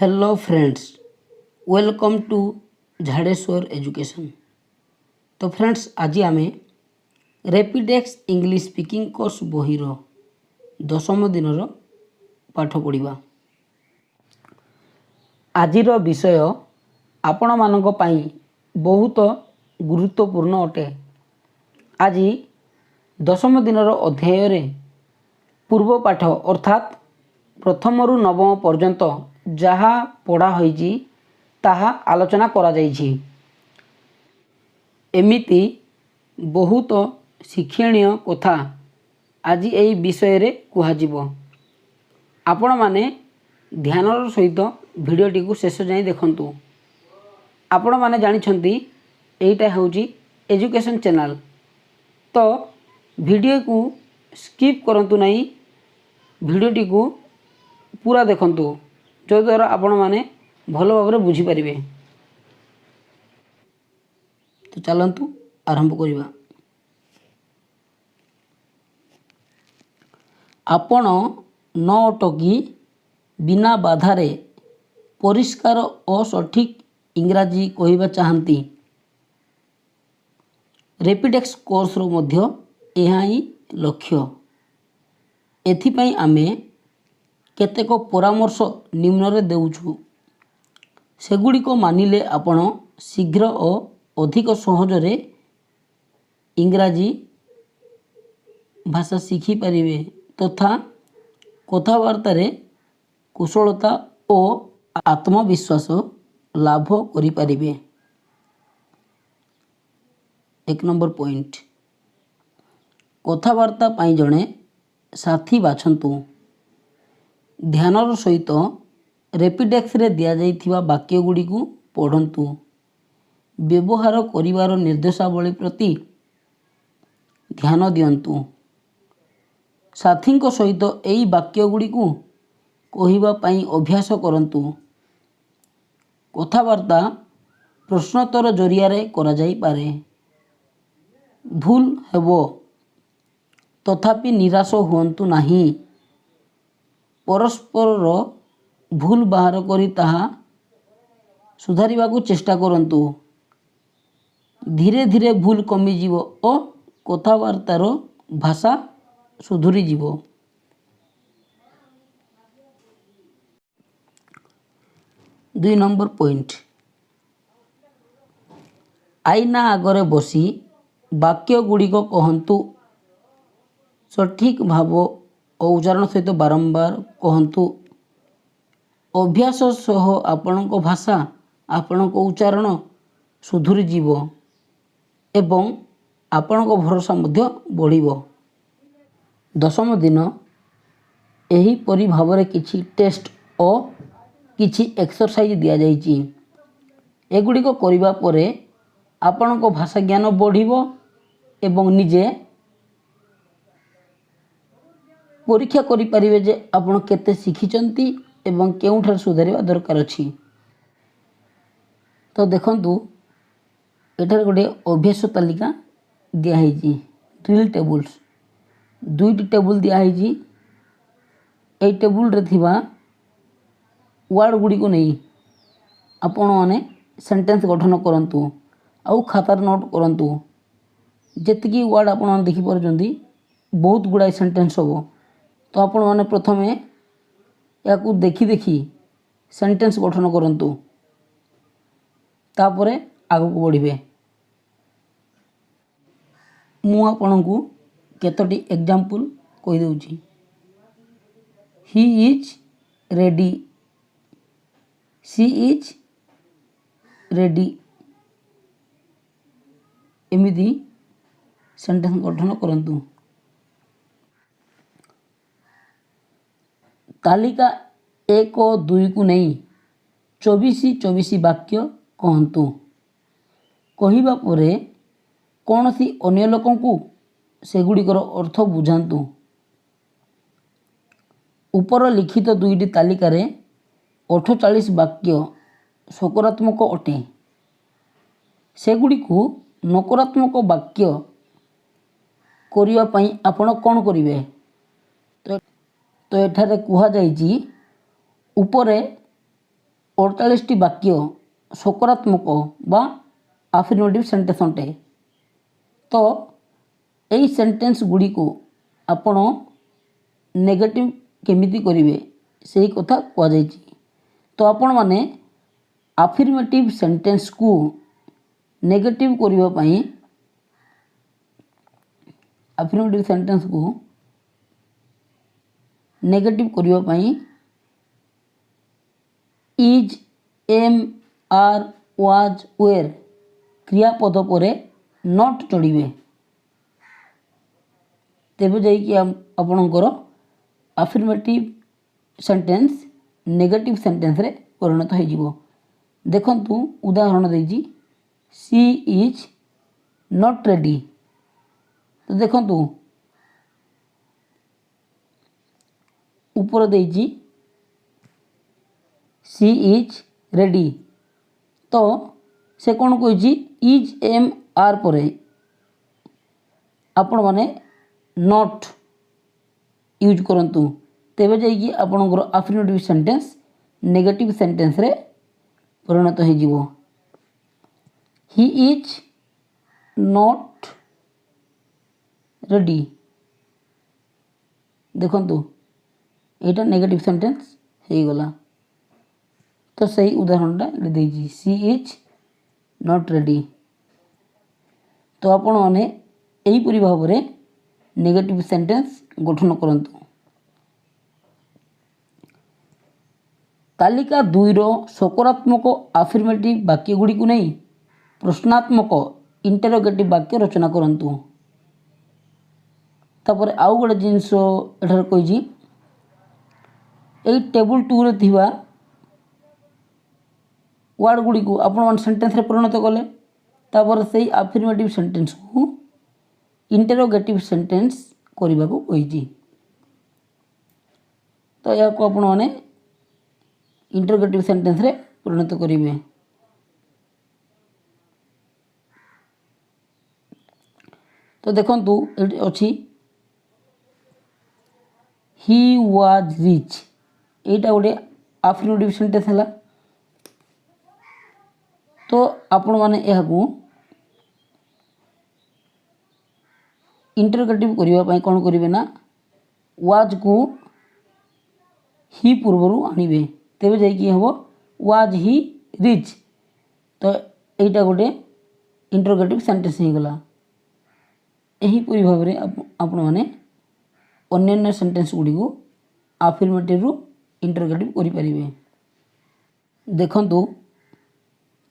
Hello friends, welcome to Jhadeshwar education. तो friends, आज आम रैपिडेक्स इंग्लिश स्पीकिंग कोर्स बही दशम दिन पाठ पढ़ा। आजिर विषय आपण मानक पई बहुत गुरुत्वपूर्ण अटे। आज दशम दिन अध्याय रे पूर्व पाठ अर्थात प्रथम रु नवम पर्यंत जहाँ पढ़ा होईची ताहा आलोचना करा जाईची। एमिति बहुत शिक्षणीय कथा आज यही विषय रे कुहाजिबो। आपण माने ध्यानर सहित भिडियोटी को शेष जाए देखंतु। आपण माने जानिछंती एईटा होउची एजुकेशन चैनल, तो वीडियो को स्किप करंतु नहीं, वीडियोटी को पूरा देखंतु जो द्वारा आपण माने भल भाव बुझी पारिबे। तो चलंतु आरंभ करिबा। आपण न अटकी बिना बाधारे परिष्कार और सठिक इंग्राजी कहिबा चाहंती। रैपिडेक्स कोर्स रो मध्य एहा ही लक्ष्य। एथिपाई आमे केतेक परामर्श निम्न देउछु। सेगुड़िक मानिले आपण शीघ्र और अधिक सहजरे इंग्राजी भाषा शिखी पारिबे तथा कथबार्ता कुशलता और आत्मविश्वास लाभ करि पारिबे। एक नंबर पॉइंट, कथबार्ता पाई जणे साथी बाछंतु। ध्यानर सहित रैपिडेक्स रे दिया जाइथिबा वाक्य गुडी को पढ़ंतु। व्यवहार करिवार निर्देशावली प्रति ध्यान दियंतु। साथींको सहित एई वाक्य गुडी को कहिबा पाई अभ्यास करंतु। कथबार्ता प्रश्नोत्तर जरिया रे करा जाई पारे। भूल हेबो तथापि निराश हुअंतु नाही। परस्पर भूल बाहर करी ताहा सुधारिबा को चेष्टा करंतु। धीरे धीरे भूल कमी जीवो और कथबार्तार भाषा सुधुरी जीवो। दुई नंबर पॉइंट, आईना आगरे बसी वाक्य गुड़िक कहंतु। सठिक भाव और उच्चारण सहित बारंबार कहंतु। अभ्यास सह आपणको भाषा आपणको उच्चारण सुधुरी जीवो एवं आपणको भरोसा मध्य बढ़िबो। दशम दिन एही परि भावरे किछि टेस्ट और किछि एक्सरसाइज दिया जाइछि। एगुड़िक करिबा परे आपणको भाषा ज्ञान बढ़िबो एवं निजे परीक्षा करि परिबे जे आपण केते शिखिचंती एवं केउठार सुधारिबा दरकार अछि। तो देखंतु एठार गोटे अभ्यास तालिका दिया हैछि। ड्रिल टेबुल्स दुईटी टेबुल दिया हैछि। ए टेबुल रे थिबा वर्ड गुडी को नहीं आपण माने सेंटेंस गठन करंतु आउ खातार नोट करंतु। जेतिकी वर्ड आपण देखि परजंती बहुत गुडाई सेंटेंस होबो। तो आपण माने प्रथमे याकू देखि देखि सेंटेंस गठन करंतु, तापरे आगु को बढ़िबे। मु आपनकू केतोटी एग्जांपल कहि दउची। He is ready, she is ready, एमिदी सेंटेंस गठन करंतु। तालिका 1 और 2 को नहीं 24 वाक्य कहंतु। कहिबा परे कौनसी अन्य लोकों को सेगुड़िकर अर्थ बुझांतु। ऊपर लिखित दुईटी तालिकार 48 वाक्य सकारात्मक अटे। सेगुड़ी को नकारात्मक वाक्य करिया पई आपण कौन करिवे? तो एठारे कुहा जाइछि उपरे 48ଟି ବାକ୍ୟ ସକାରାତ୍ମକ ବା ଆଫର୍ମେଟିଭ୍ ସେଣ୍ଟେନ୍ସ ଅଟେ। ତ ଏହି ସେଣ୍ଟେନ୍ସ ଗୁଡ଼ିକୁ ଆପଣ ନେଗେଟିଭ୍ କେମିତି କରିବେ ସେହି କଥା କୁହାଯାଇଛି। ତ ଆପଣମାନେ ଆଫର୍ମେଟିଭ୍ ସେଣ୍ଟେନ୍ସକୁ ନେଗେଟିଭ୍ କରିବା ପାଇଁ is, am, are, was, were କ୍ରିୟାପଦ ପରେ ନଟ୍ ଯୋଡ଼ିବେ। ତେବେ ଯାଇକି ଆପଣଙ୍କର ଆଫର୍ମେଟିଭ୍ ସେଣ୍ଟେନ୍ସ ନେଗେଟିଭ୍ ସେଣ୍ଟେନ୍ସରେ ପରିଣତ ହୋଇଯିବ। ଦେଖନ୍ତୁ ଉଦାହରଣ ଦେଇଛି, ସି ଇଜ୍ ନଟ୍ ରେଡ଼ି। ତ ଦେଖନ୍ତୁ ଉପରେ ଦେଇଛି ସି ଇଜ୍ ରେଡ଼ି। ତ ସେ କ'ଣ କହିଛି, ଇଜ୍, ଏମ୍, ଆର୍ ପରେ ଆପଣମାନେ ନଟ୍ ୟୁଜ୍ କରନ୍ତୁ। ତେବେ ଯାଇକି ଆପଣଙ୍କର ଆଫର୍ମେଟିଭ୍ ସେଣ୍ଟେନ୍ସ ନେଗେଟିଭ୍ ସେଣ୍ଟେନ୍ସରେ ପରିଣତ ହୋଇଯିବ। He is not ready. ଦେଖନ୍ତୁ ଏଇଟା ନେଗେଟିଭ୍ ସେଣ୍ଟେନ୍ସ ହେଇଗଲା। ତ ସେଇ ଉଦାହରଣଟା ଦେଇଛି, ସି ଇଜ୍ ନଟ୍ ରେଡ଼ି। ତ ଆପଣମାନେ ଏହିପରି ଭାବରେ ନେଗେଟିଭ୍ ସେଣ୍ଟେନ୍ସ ଗଠନ କରନ୍ତୁ। ତାଲିକା 2ର ସକାରାତ୍ମକ ଆଫର୍ମେଟିଭ୍ ବାକ୍ୟଗୁଡ଼ିକୁ ନେଇ ପ୍ରଶ୍ନାତ୍ମକ ଇଣ୍ଟରୋଗେଟିଭ୍ ବାକ୍ୟ ରଚନା କରନ୍ତୁ। ତାପରେ ଆଉ ଗୋଟେ ଜିନିଷ ଏଠାରେ କହିଛି, ଏଇ ଟେବୁଲ୍ 2ରେ ଥିବା ୱାର୍ଡ଼ ଗୁଡ଼ିକୁ ଆପଣମାନେ ସେଣ୍ଟେନ୍ସରେ ପରିଣତ କଲେ। ତାପରେ ସେଇ ଆଫର୍ମେଟିଭ୍ ସେଣ୍ଟେନ୍ସକୁ ଇଣ୍ଟରୋଗେଟିଭ୍ ସେଣ୍ଟେନ୍ସ କରିବାକୁ କହିଛି। ତ ଏହାକୁ ଆପଣମାନେ ଇଣ୍ଟରୋଗେଟିଭ୍ ସେଣ୍ଟେନ୍ସରେ ପରିଣତ କରିବେ। ତ ଦେଖନ୍ତୁ ଏଠି ଅଛି ହି ୱାଜ୍ ରିଚ୍। ଏଇଟା ଗୋଟେ ଆଫର୍ମେଟିଭ୍ ସେଣ୍ଟେନ୍ସ ହେଲା। ତ ଆପଣମାନେ ଏହାକୁ ଇଣ୍ଟରୋଗେଟିଭ୍ କରିବା ପାଇଁ କ'ଣ କରିବେ ନା, ୱାଜ୍କୁ ହି ପୂର୍ବରୁ ଆଣିବେ। ତେବେ ଯାଇକି ହେବ ୱାଜ୍ ହି ରିଚ୍। ତ ଏଇଟା ଗୋଟେ ଇଣ୍ଟରୋଗେଟିଭ୍ ସେଣ୍ଟେନ୍ସ ହେଇଗଲା। ଏହିପରି ଭାବରେ ଆପଣମାନେ ଅନ୍ୟାନ୍ୟ ସେଣ୍ଟେନ୍ସ ଗୁଡ଼ିକୁ ଆଫର୍ମେଟିଭ୍ରୁ ଇଣ୍ଟରୋଗେଟିଭ୍ କରିପାରିବେ। ଦେଖନ୍ତୁ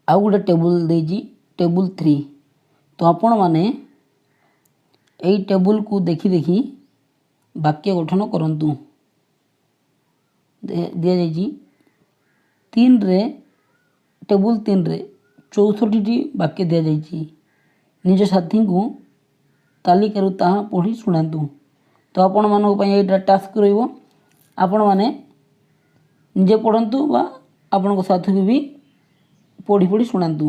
ଆଉ ଗୋଟେ ଟେବୁଲ୍ ଦେଇଛି, ଟେବୁଲ୍ 3। ତ ଆପଣମାନେ ଏଇ ଟେବୁଲ୍କୁ ଦେଖି ଦେଖି ବାକ୍ୟ ଗଠନ କରନ୍ତୁ। ଦିଆଯାଇଛି ଟେବୁଲ୍ 3ରେ 64ଟି ବାକ୍ୟ ଦିଆଯାଇଛି। ନିଜ ସାଥୀଙ୍କୁ ତାଲିକାରୁ ତାହା ପଢ଼ି ଶୁଣାନ୍ତୁ। ତ ଆପଣମାନଙ୍କ ପାଇଁ ଏଇଟା ଟାସ୍କ ରହିବ। ଆପଣମାନେ ନିଜେ ପଢ଼ନ୍ତୁ ବା ଆପଣଙ୍କ ସାଥୀକୁ ବି ପଢ଼ି ଶୁଣାନ୍ତୁ।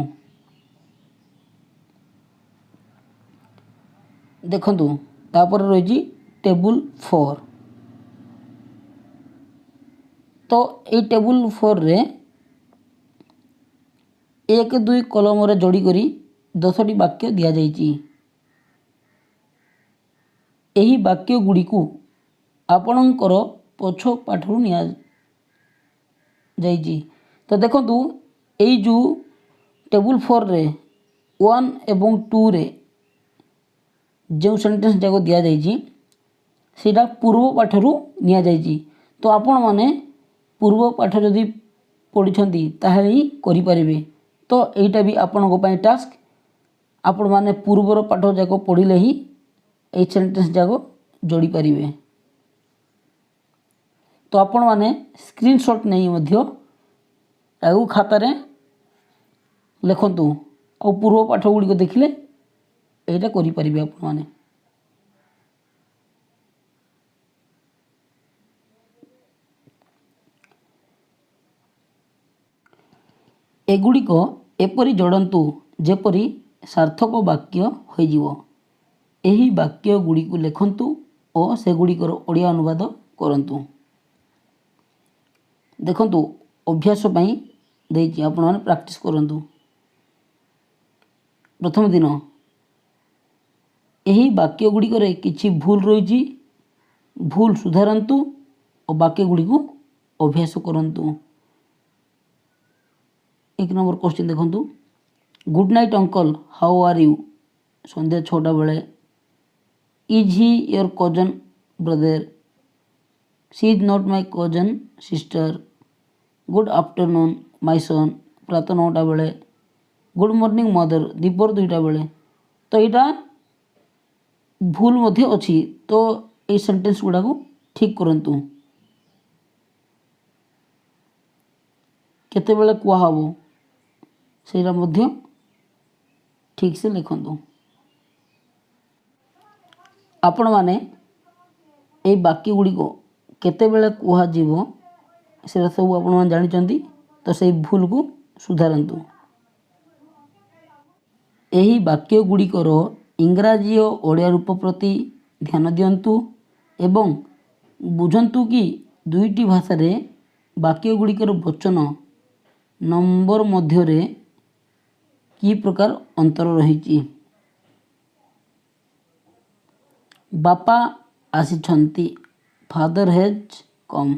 ଦେଖନ୍ତୁ ତାପରେ ରହିଛି ଟେବୁଲ୍ 4। ତ ଏଇ ଟେବୁଲ୍ 4ରେ 1, 2 କଲମରେ ଯୋଡ଼ି କରି 10ଟି ବାକ୍ୟ ଦିଆଯାଇଛି। ଏହି ବାକ୍ୟ ଗୁଡ଼ିକୁ ଆପଣଙ୍କର ପଛ ପାଠରୁ ନିଆଯାଇଛି। ତ ଦେଖନ୍ତୁ ଏଇ ଯେଉଁ ଟେବୁଲ୍ 4ରେ 1 ଏବଂ 2ରେ ଯେଉଁ ସେଣ୍ଟେନ୍ସ ଯାକ ଦିଆଯାଇଛି ସେଇଟା ପୂର୍ବ ପାଠରୁ ନିଆଯାଇଛି। ତ ଆପଣମାନେ ପୂର୍ବ ପାଠ ଯଦି ପଢ଼ିଛନ୍ତି ତାହେଲେ ହିଁ କରିପାରିବେ। ତ ଏଇଟା ବି ଆପଣଙ୍କ ପାଇଁ ଟାସ୍କ। ଆପଣମାନେ ପୂର୍ବର ପାଠ ଯାକ ପଢ଼ିଲେ ହିଁ এই ସେଣ୍ଟେନ୍ସ ଯାକ ଯୋଡ଼ି ପାରିବେ। ତ ଆପଣମାନେ ସ୍କ୍ରିନଶଟ୍ ନେଇ ମଧ୍ୟ ତାକୁ ଖାତାରେ ଲେଖନ୍ତୁ ଆଉ ପୂର୍ବ ପାଠ ଗୁଡ଼ିକ ଦେଖିଲେ ଏଇଟା କରିପାରିବେ ଆପଣମାନେ। ଏଗୁଡ଼ିକ ଏପରି ଯୋଡ଼ନ୍ତୁ ଯେପରି ସାର୍ଥକ ବାକ୍ୟ ହୋଇଯିବ। ଏହି ବାକ୍ୟ ଗୁଡ଼ିକୁ ଲେଖନ୍ତୁ ଓ ସେଗୁଡ଼ିକର ଓଡ଼ିଆ ଅନୁବାଦ କରନ୍ତୁ। ଦେଖନ୍ତୁ ଅଭ୍ୟାସ ପାଇଁ देइछि आपण माने प्रैक्टिस करंतु। प्रथम दिन यही वाक्य गुड़िक किछि भूल रही भूल सुधारतु और वाक्य गुड़ी को अभ्यास करंतु। एक नंबर क्वेश्चन देखंतु good night uncle how are you संध्या 6टा बेले is he your cousin brother she is not my cousin sister good afternoon my son प्रातः 9टा बेले गुड मॉर्निंग मदर दीपर 2टा बेले। तो यहाँ भूल मध्य अच्छी तो ये सेंटेंस गुड़ा को ठीक करंतु। केते बेले कुआ हबो सेरा मध्य ठीक से लिखंतु। आपण माने ए वाक्य गुड़ी को केते बेले कुआ जीवो सेरा सब आपण माने जानि चंती तो सेही भूल को सुधारंतु। एही वाक्य गुड़िकर इंग्राजी और ओडिया रूप प्रति ध्यान दियंतु एवं बुझंतु कि दुईटी भाषा रे वाक्य गुड़िकर वचन नंबर मध्य की प्रकार अंतर रही। बापा आसी father has come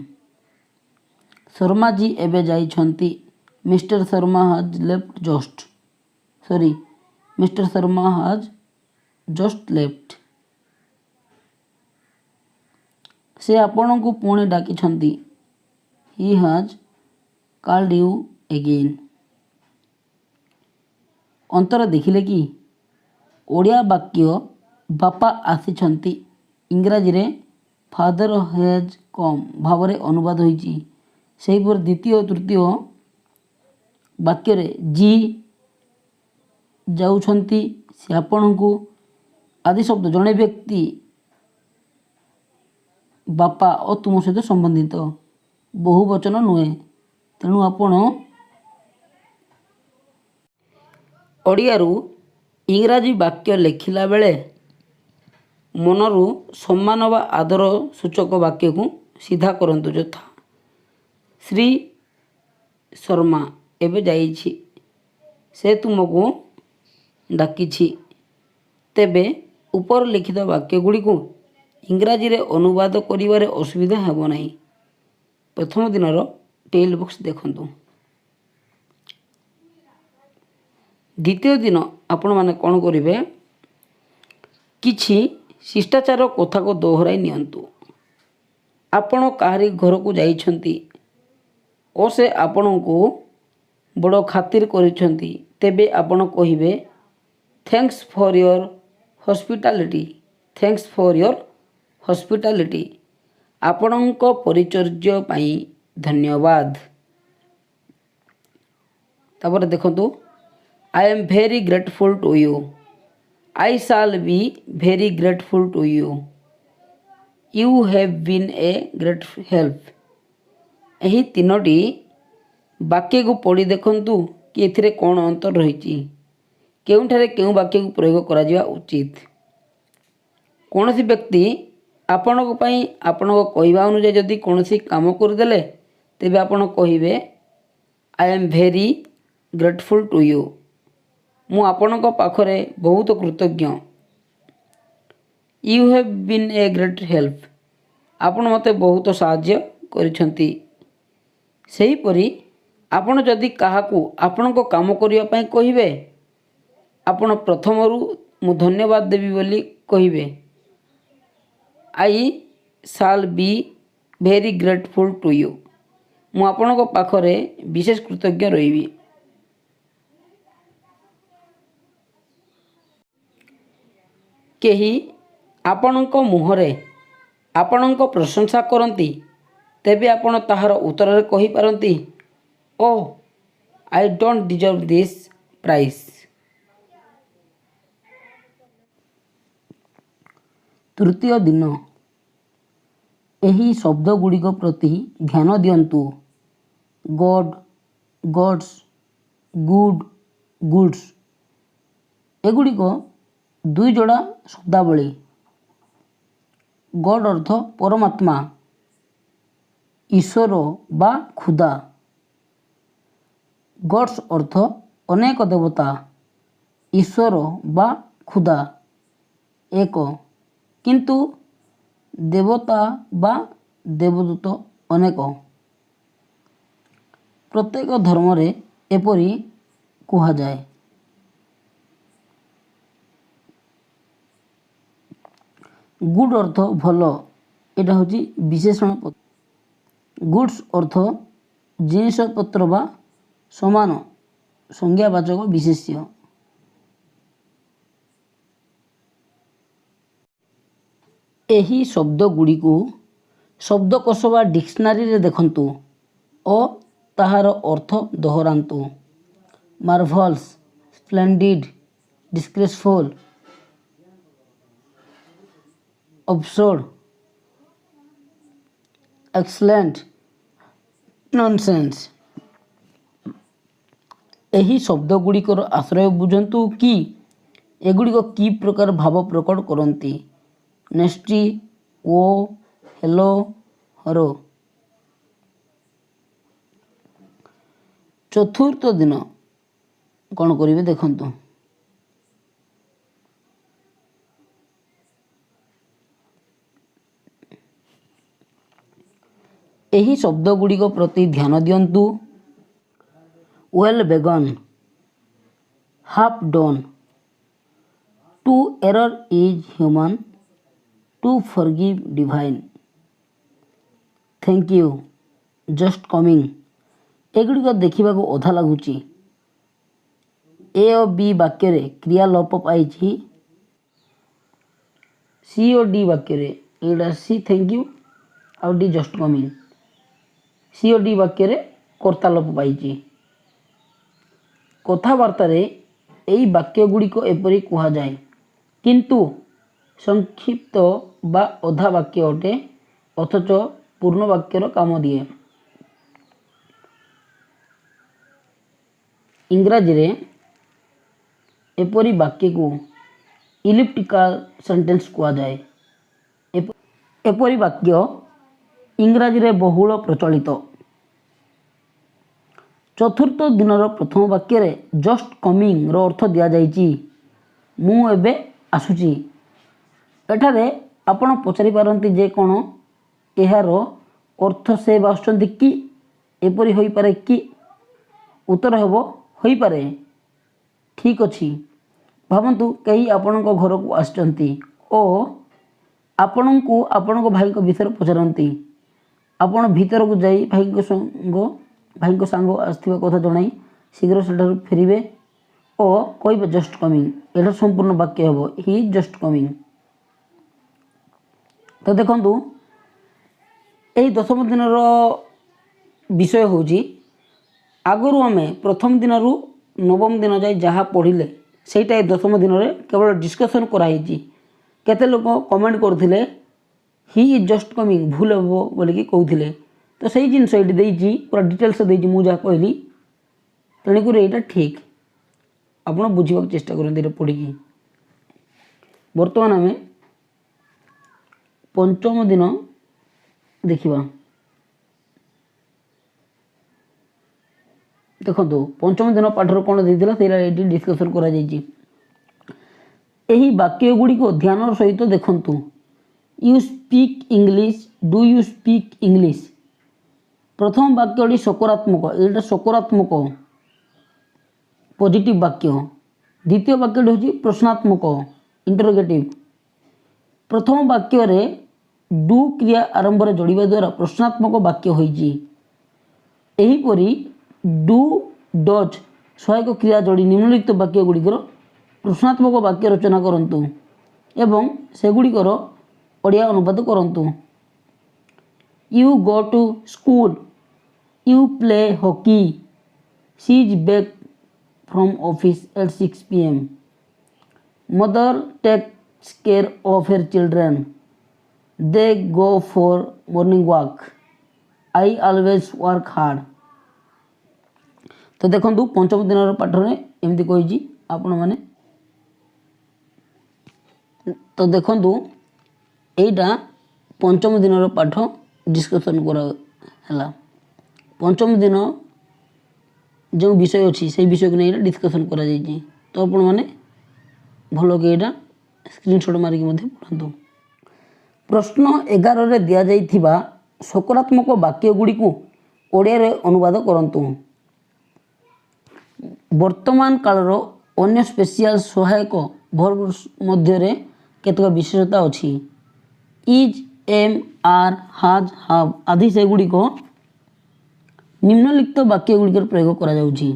Sharma ji एबे जाइछंती मिस्टर शर्मा हाज लेफ्ट मिस्टर शर्मा हाज जस्ट लेफ्ट से आपण को पुणे डाकिछंती ही हाज कॉल्ड यू अगेन। अंतर देखिले कि ओडिया वाक्य बापा आसीछंती इंग्राजी रे फादर हेज कम भाव में अनुवाद होईची। सेहीपर द्वितीय और तृतीय वाक्य रे जी जाउछंती से आपण को आदि शब्द जड़े व्यक्ति बापा और तुम सहित संबंधित बहुवचन नुहे। तेणु आपण ओडियारू इंग्राजी वाक्य लेखिला बेले मनरू सम्मान व आदर सूचक वाक्य को सीधा करंतु। यथा श्री शर्मा एबे जाइछि से तुमको डाकिछि तेबे ऊपर लिखित वाक्य गुड़ी को इंग्राजी रे अनुवाद करिवारे असुविधा हेबो नाही। प्रथम दिनर टेल बॉक्स देखंतु। द्वितीय दिन आपण माने कोन करिवे किछि शिष्टाचार कथा को दोहराई नियंतु। आपण काहारी घर को जाइछंती और से आपण को बड़ खातिर करिछंती तेबे आपण कहिबे थैंक्स फॉर योर हॉस्पिटैलिटी आपणको परिचर्य पाई धन्यवाद। तापर देखंतु I am very grateful to you I shall be very grateful to you you have been a great help. यही तीनोटी वाक्य को पढ़ी देखंतु कि एथिरे कौन अंतर रही केउठारे केउ वाक्य को प्रयोग करा जिवा उचित। कौन सी व्यक्ति आपण कहवा अनुसार जदि कौन सी काम करदेले तेबे आपण कहिबे I am very grateful to you मु आपणक पाखरे बहुत कृतज्ञ। You have been a great help आपण मते बहुत साहाय्य करिसंती। सेहीपरि आपण जदि काहाकू आपणक काम करिया पई कहिबे आपण प्रथमरू मु धन्यवाद देवी बोली कहिबे I shall be very grateful to you मु आपणक पाखरे विशेष कृतज्ञ रहिबी। केही आपणक मुहरे आपणक प्रशंसा करती तेबे आपण ताहार उत्तर कहि पारंती ओ I don't deserve this prize. तृतीय दिन एही शब्द गुड़िक प्रति ध्यान दियंतु। गॉड गॉड्स गुड गुड्स एगुड़िक दुई जोड़ा शब्दावली। गॉड अर्थ परमात्मा ईश्वर बा खुदा गॉड्स अर्थ अनेक देवता, ईश्वर बा खुदा एक, किंतु देवता बा देवदूत अनेक। प्रत्येक धर्म रे एपरी कहा जाए। गुड अर्थ भल, एटा होची विशेषण पद। गुड्स अर्थ जिनिस पत्र बा समान संज्ञावाचक विशेष्य। एही शब्द गुड़ी को शब्दकोश बा डिक्शनारी रे देखंतु ओ ताहार अर्थ दोहरांतु। Marvels, splendid, disgraceful, absurd, excellent, nonsense. एही शब्द गुड़िकर आश्रय बुझंतु कि एगुड़िक कि प्रकार भाव प्रकट करती। नेस्टी, ओ, हेलो, हरो। चतुर्थ दिन कौन करेंगे देखंतु। एही शब्द गुड़िक प्रति ध्यान दियंतु। Well begun, half done, to err is human, to forgive divine, thank you, just coming. एगुड़िक देखा अधा लगुच। ए और बी वाक्य रे क्रिया लोप पाई। सी और डी वाक्य रे एटा सी थैंक यू आ डी जस्ट कमिंग। सी और डी वाक्य रे कर्ता लोप पाई। कथबार्ता रे एई वाक्य गुड़िक एपरी कहा जाए, किंतु संक्षिप्त बा अधा वाक्य अटे अथच पूर्ण वाक्यर काम दिए। इंग्राजी रे एपरी वाक्य को इलिप्टिकल सेंटेंस कहा जाए। एपरी वाक्य इंग्राजी रे बहुल प्रचलित। चतुर्थ दिनर प्रथम वाक्य रे जस्ट कमिंग रो अर्थ दिया जाइछि मु एबे आसुची। एठारे आपण पचारि पारंती जे कोन एहार अर्थ से आसुचंती कि एपरी होई पारे कि। उत्तर हेबो होई पारे। ठीक अछि। भावन्तु कई आपणक घर को आसचंती ओ आपणको आपणक भाई को विषय पचारती। आपण भीतर को जाई भाई को सांग आसथिबा कथा जणाई शीघ्र सेठारु फेरिबे ओ कहबे जस्ट कमिंग। एटा संपूर्ण वाक्य हेबो ही इज जस्ट कमिंग। तो देखंतु एही दशम दिनर विषय होउची आगरु आमे प्रथम दिन रु नवम दिन जाए जहाँ पढ़िले सेटा दशम दिन रे केवल डिस्कशन कराई। केते लोक कमेंट करथिले ही इज जस्ट कमिंग भूल हेबो बोलिकी कहउथिले। तो सही जिनस ये देइछि पूरा डिटेल्स देइछि मु जा कहली तेणुकर यहाँ ठीक आप बुझा चेष्टा करते पढ़ी। बर्तमान आम पंचम दिन देखा। देखो पंचम दिन पाठर कौन देता ये डिस्कसन कर वाक्य गुड़ी को ध्यान सहित देखु। You speak English, do you speak English. प्रथम वाक्यटी सकारात्मक, ये सकारात्मक पॉजिटिव वाक्य। द्वितीय वाक्यटी हूँ प्रश्नात्मक इंटरोगेटिव। प्रथम वाक्य रे डू क्रिया आरंभ रे जोड़िबा द्वारा प्रश्नात्मक वाक्य होइछि। एहीपरि डू डज सहायक क्रिया जोड़ी निम्नलिखित वाक्य गुड़िकर प्रश्नात्मक वाक्य रचना करंतु एवं सेगुड़िकर ओडिया अनुवाद करंतु। You go to school, you play hockey, she is back from office at 6 PM, mother takes care of her children, they go for morning walk, I always work hard. तो देखो पंचम दिन पाठ में एमती कही आपण मैंने। तो देखु यहीटा पंचम दिन पाठ डिस्कसन करा। पंचम दिन जो विषय अच्छी से विषय को नहीं डिस्कसन करा जाइए। तो आपण मैंने भल कि यहाँ स्क्रीनशॉट मारिक पढ़ु। प्रश्न 11 रे दिया जाइथिबा सकारात्मक वाक्य गुड़ी को ओडिया रे अनुवाद करंतु। वर्तमान कालर अन्य स्पेशल सहायक वर्ब मध्य रे केतक विशेषता अछि। इज, एम, आर, हाज, हाव आदि से गुड़ी को निम्नलिखित वाक्य गुड़िकर प्रयोग करा जाउछि।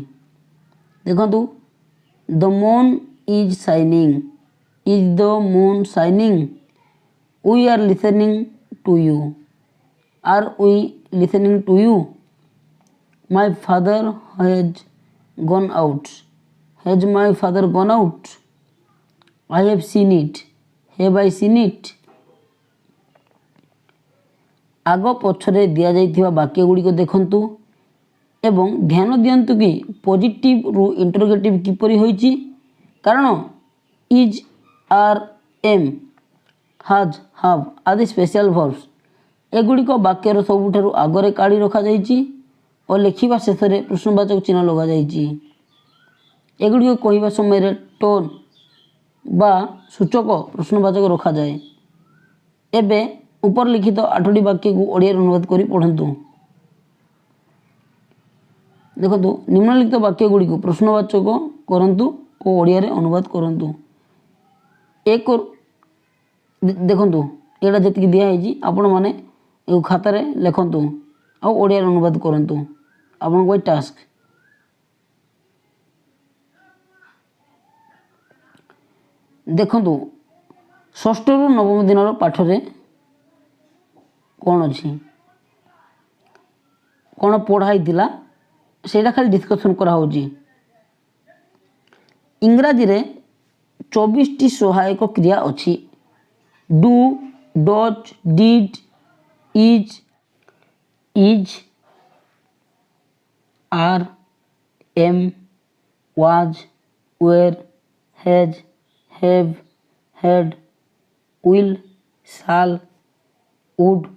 देखंतु the moon is shining. Is the moon shining? We are listening to you. Are we listening to you? My father has gone out. Has my father gone out? I have seen it. Have I seen it? आग पछरे दिया जाइथिबा वाक्य गुड़ी को देखंतु एवं ध्यान दियंतु कि positive रु interrogative किपरि होइछि। कारण इज, आर, एम, हाज, हाव आदि स्पेशल वर्ब्स एगुड़िक वाक्यर सबुठारु आगरे काढ़ी रखा जाइछि और लिखिबा शेषरे प्रश्नवाचक चिन्ह लगा जाइछि। एगुड़िक कहिबा समय टोन बा सूचक प्रश्नवाचक रखा जाए। एबे ऊपर लिखित 8टी वाक्य को ओडिया अनुवाद करी पढ़ंतु। देखंतु निम्नलिखित वाक्य गुड़ी को प्रश्नवाचक करंतु और ओडिया रे अनुवाद करंतु। एक देखंतु एटा जति दिया आपण माने खाता रे लिखंतु आ ओडिया अनुवाद करंतु। आपण को टास्क देखंतु षष्ठ रु नवम दिन पाठ रे कौन अच्छी कौन पढ़ाई सेटा खाली डिस्कसन करा होजी। इंग्राजी रे 24टी सहायक क्रिया अच्छी। Do, does, did, is, are, am, was, were, has, have, had, will, shall, would,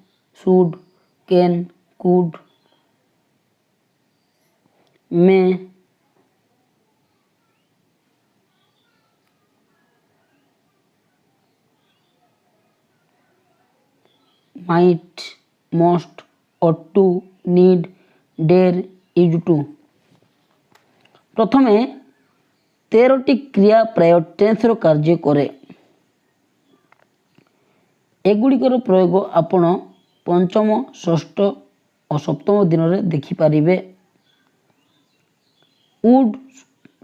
should, can, could, may, might, must, ought to, need, dare, used to। प्रथमे 13टी क्रिया प्राय टेंस रो कार्य करे। एगुड़िकर प्रयोग आपण पंचम, षष्ठ और सप्तम दिन में देखिपारे। वुड,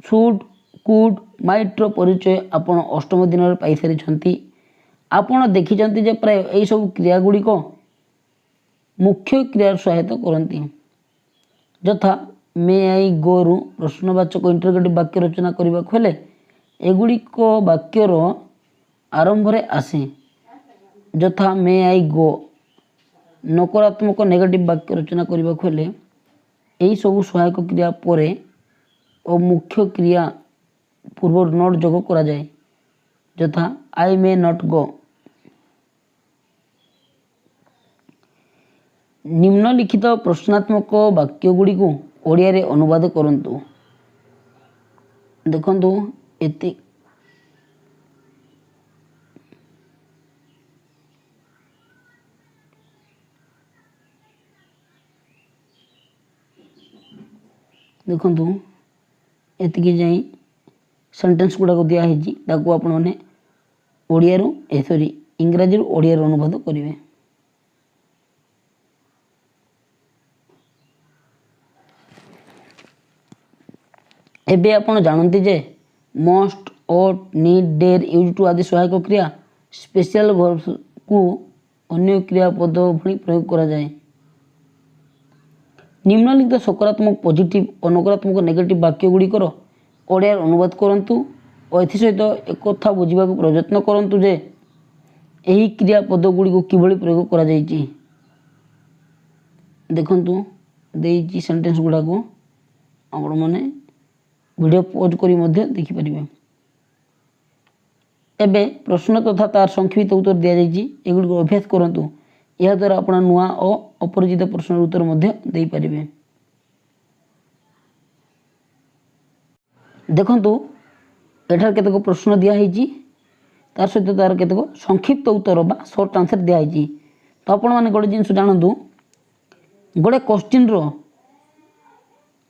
शुड, कुड, माइट रो परिचय आपण अष्टम दिन में पाई सारी। आपण देखिचंती जे प्राय यही सब क्रिया गुड़िक मुख्य क्रिया सहायता करती। यथा मे आई गो रु प्रश्नवाचक इंटरोगेटिव वाक्य रचना करने को हेले एगुड़िक वाक्यर आरंभ रे आसे। यथा मे आई गो नकारात्मक नेगेटिव वाक्य रचना करने को हेले यही सब सहायक क्रिया परे और मुख्य क्रिया पूर्व नोट जोग करा जाए। यथा आई मे नॉट गो। निम्नलिखित प्रश्नात्मक वाक्य गुड़ी को ओडिया रे अनुवाद करंतु। देखंतु एति देखंतु एतिकी जाई सेंटेंस गुड़ा को दिया है ताको आपण माने ओडिया रो सॉरी इंग्रजी रो ओडिया रो अनुवाद करिवे। एबे आपण जानती जे must, ought, need, dare, used to आदि सहायक क्रिया स्पेशल वर्ब्स को अन्य क्रियापद भली प्रयोग करा जाए। निम्नलिखित सकारात्मक, पॉजिटिव और नकारात्मक नेगेटिव वाक्य गुड़िकर ओडिया अनुवाद करंतु और एसहित एक कथा बुझा प्रयत्न करंतु जे यही क्रियापद गुड़ी को किभली प्रयोग करा जाइछि। देखंतु देइछि सेंटेंस गुड़ा को आपण माने वीडियो पॉज करी मध्य देखि परिबे। एबे प्रश्न तथा तार संक्षिप्त उत्तर दिया जाइछि एगुड़ी को अभ्यास करंतु। यह द्वारा आपण नुआ और अपरिचित प्रश्न उत्तर मध्य देई परिबे। देखंतु एठार केतक प्रश्न दिखाई तार सहित तार केतक संक्षिप्त उत्तर बा सर्ट आंसर दिखाई। तो आपण मैंने गोटे जिन जानतु गोटे क्वेश्चन रो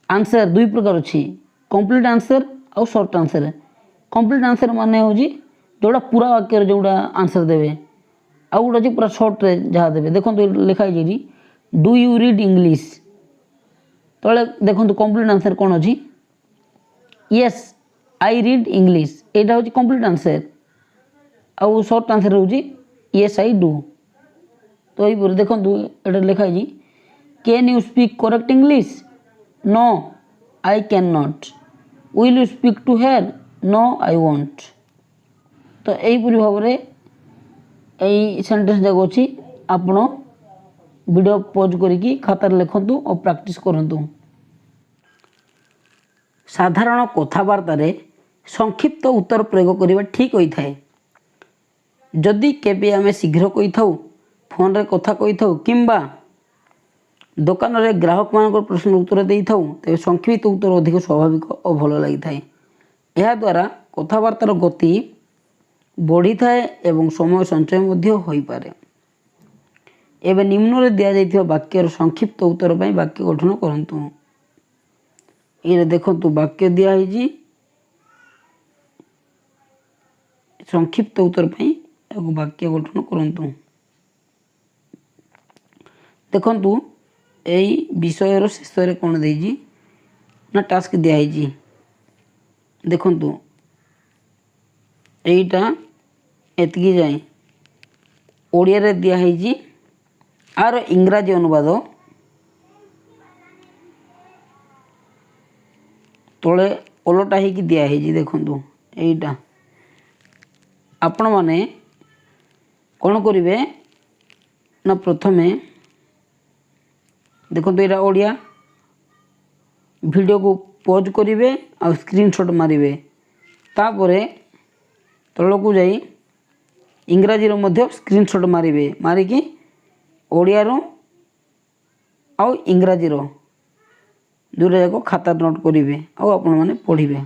आंसर दुई प्रकार अच्छी कंप्लीट आंसर आउ सर्ट आंसर। कंप्लीट आंसर माने हो जोड़ा पूरा वाक्य जोड़ा आंसर देवे आउ गोटे पूरा सर्ट रे जहाँ देवे। देखो लिखाई जी डू यू रीड इंग्लिश तले देखो कंप्लीट आंसर कौन अच्छी येस आई रीड इंग्लिश यहाँ हूँ कंप्लीट आंसर आउ सर्ट आंसर हूँ येस आई डू। तो यही देखो ये लिखाई जी can you speak correct English no I can not will you speak to her no I want. तो यहीपरी भाव में यही सेंटेंस जाक अच्छी आपण वीडियो पॉज करिकी खातार लिखंतु और प्रैक्टिस करंतु। साधारण कथबार्ता रे संक्षिप्त उत्तर प्रयोग करने ठीक होता है। जदि केबे आमे शीघ्र कही थाउ फोन रे कथा कही थाउ किंबा दुकान रे ग्राहक मान प्रश्न उत्तर दे थाउ तेज संक्षिप्त उत्तर अधिक स्वाभाविक और भल लगी थाए। यह द्वारा कथबार्तार गति बढ़ी थाए एवं समय संचय मध्य होई पारे। एवं निम्न रे दिया जाइथिबा वाक्यर संक्षिप्त उत्तर पई वाक्य गठन करंतु। ये देखंतु वाक्य दिया है जी संक्षिप्त उत्तर पई वाक्य गठन करंतु। देखंतु एई विषयर शेष रे कोन देजी ना टास्क दिया है जी। देखंतु एईटा एतकी जाए ओडिया रे दिया है जी आर इंग्राजी अनुवाद तले ओलटा ही दिया है जी। देखंतु एईटा आपण माने कौन करेंगे ना प्रथमे देखो यहाँ ओडिया वीडियो को पॉज करेंगे आ स्क्रीनशॉट मारिबे तापरे तलक जाई इंग्राजी रो मध्य स्क्रीनशॉट मारिबे मारिकी ओडिया रो आउ इंग्राजी रो दुटा जाक खाता नोट करेंगे आउ आपण माने पढ़िबे।